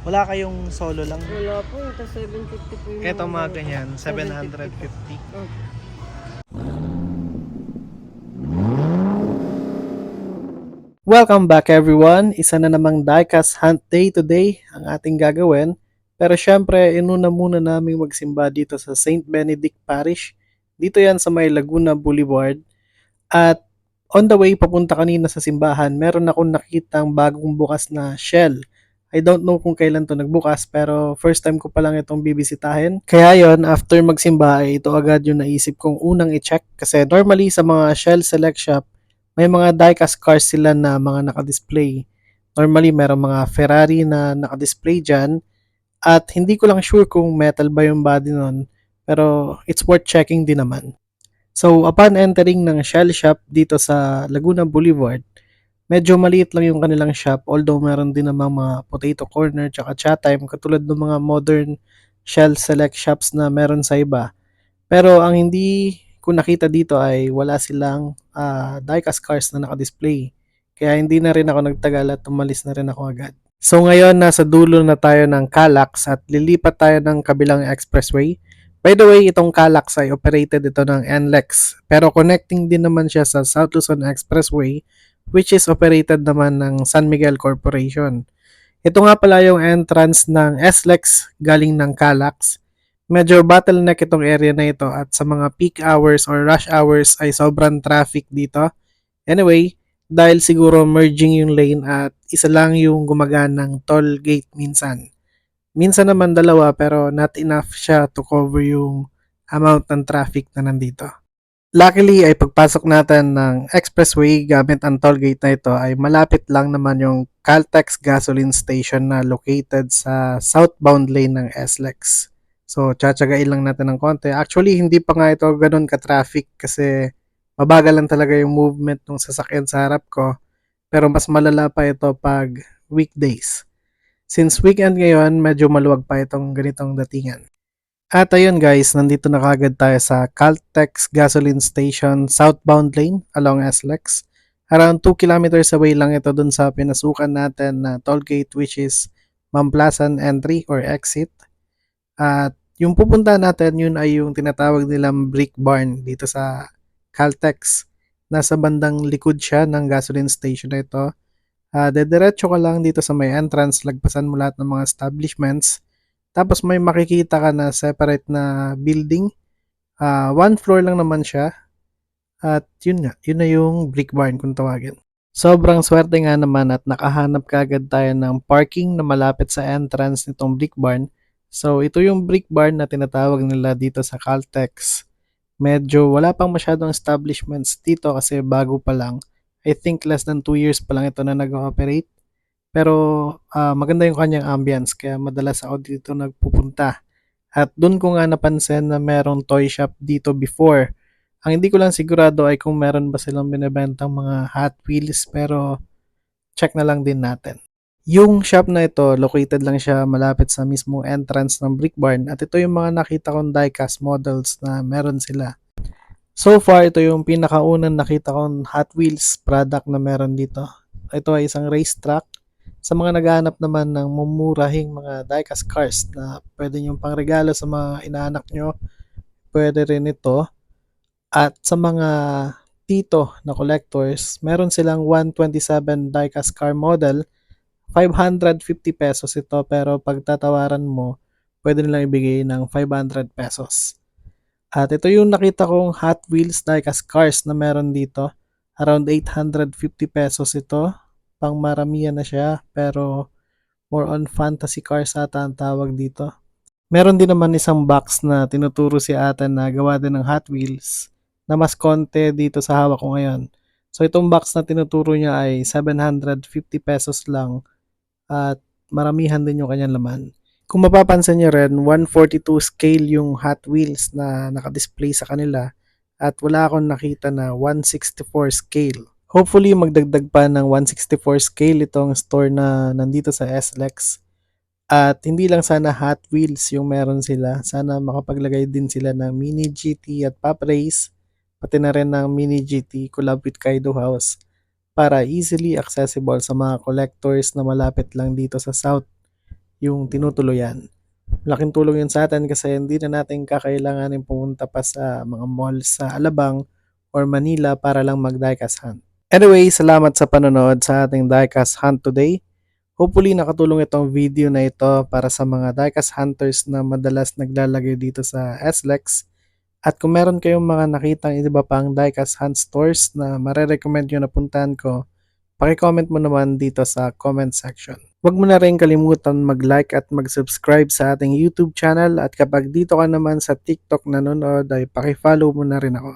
Wala kayong solo lang? Wala po, ito 750 po yung Eto mga ganito. ganyan, 750 po. 750. Opo. Welcome back everyone! Isa na namang diecast hunt day today ang ating gagawin. Pero syempre, inuna muna namin magsimba dito sa St. Benedict Parish. Dito yan sa may Laguna Boulevard. At on the way papunta kanina sa simbahan, meron akong nakitang bagong bukas na Shell. I don't know kung kailan to nagbukas pero first time ko pa lang itong bibisitahin. Kaya yon after magsimba ay ito agad yung naisip kong unang i-check kasi normally sa mga Shell Select Shop may mga diecast cars sila na mga naka-display. Normally meron mga Ferrari na naka-display dyan at hindi ko lang sure kung metal ba yung body nun pero it's worth checking din naman. So, upon entering ng Shell Shop dito sa Laguna Boulevard, medyo maliit lang yung kanilang shop although meron din namang mga potato corner tsaka chat time katulad ng mga modern Shell Select Shops na meron sa iba. Pero ang hindi ko nakita dito ay wala silang diecast cars na naka-display. Kaya hindi na rin ako nagtagal at umalis na rin ako agad. So ngayon nasa dulo na tayo ng Calax at lilipat tayo ng kabilang expressway. By the way, itong Calax ay operated ito ng NLEX pero connecting din naman siya sa South Luzon Expressway which is operated naman ng San Miguel Corporation. Ito nga pala yung entrance ng SLEX galing ng Calax. Medyo bottleneck itong area na ito at sa mga peak hours or rush hours ay sobrang traffic dito. Anyway, dahil siguro merging yung lane at isa lang yung gumaganang toll gate minsan. Minsan naman dalawa pero not enough siya to cover yung amount ng traffic na nandito. Luckily ay pagpasok natin ng expressway gamit ang toll gate na ito ay malapit lang naman yung Caltex gasoline station na located sa southbound lane ng SLEX. So, tsatsagain lang natin ng konti. Actually, hindi pa nga ito ganun ka-traffic kasi mabagal lang talaga yung movement ng sasakyan sa harap ko. Pero mas malala pa ito pag weekdays. Since weekend ngayon, medyo maluwag pa itong ganitong datingan. At ayun guys, nandito na kagad tayo sa Caltex Gasoline Station southbound lane along SLEX. Around 2 kilometers away lang ito dun sa pinasukan natin na toll gate which is Mamplasan entry or exit. At yung pupunta natin yun ay yung tinatawag nilang brick barn dito sa Caltex. Nasa bandang likod siya ng gasoline station na ito. Dediretso ka lang dito sa may entrance, lagpasan mo lahat ng mga establishments. Tapos may makikita ka na separate na building. One floor lang naman siya. At yun nga, yun na yung brick barn kung tawagin. Sobrang swerte nga naman at nakahanap kagad tayo ng parking na malapit sa entrance nitong brick barn. So ito yung brick barn na tinatawag nila dito sa Caltex. Medyo wala pang masyadong establishments dito kasi bago pa lang. I think less than 2 years pa lang ito na nag-ooperate. Pero maganda yung kanyang ambience kaya madalas ako dito nagpupunta. At doon ko nga napansin na merong toy shop dito before. Ang hindi ko lang sigurado ay kung meron ba silang binibentang mga Hot Wheels pero check na lang din natin. Yung shop na ito, located lang siya malapit sa mismo entrance ng Brick Barn at ito yung mga nakita kong diecast models na meron sila. So far, ito yung pinakaunang nakita kong Hot Wheels product na meron dito. Ito ay isang racetrack. Sa mga naghahanap naman ng mumurahing mga diecast cars na pwede nyo pangregalo sa mga inaanak nyo, pwede rin ito. At sa mga tito na collectors, meron silang 127 diecast car model. 550 pesos ito pero pag tatawaran mo, pwede nilang ibigay ng 500 pesos. At ito yung nakita kong Hot Wheels diecast cars na meron dito. Around 850 pesos ito. Pang maramihan na siya pero more on fantasy cars ata ang tawag dito. Meron din naman isang box na tinuturo si ata na gawa din ng Hot Wheels na mas konti dito sa hawak ko ngayon. So itong box na tinuturo niya ay 750 pesos lang at maramihan din yung kanyang laman. Kung mapapansin niyo rin, 142 scale yung Hot Wheels na nakadisplay sa kanila at wala akong nakita na 164 scale. Hopefully magdagdag pa ng 164 scale itong store na nandito sa SLEX. At hindi lang sana Hot Wheels yung meron sila, sana makapaglagay din sila ng Mini GT at Pop Race, pati na rin ng Mini GT collab with Kaido House para easily accessible sa mga collectors na malapit lang dito sa South. yung tinutuluyan. Laking tulong yun sa atin kasi hindi na natin kakailanganin pumunta pa sa mga malls sa Alabang or Manila para lang mag-diecast hunt. Anyway, salamat sa panonood sa ating diecast hunt today. Hopefully nakatulong itong video na ito para sa mga diecast hunters na madalas naglalagay dito sa SLEX. At kung meron kayong mga nakitang iba pang diecast hunt stores na marerecommend nyo na puntahan ko, paki-comment mo naman dito sa comment section. Huwag mo na rin kalimutan mag-like at mag-subscribe sa ating YouTube channel at kapag dito ka naman sa TikTok nanonood ay paki-follow mo na rin ako.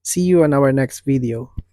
See you on our next video.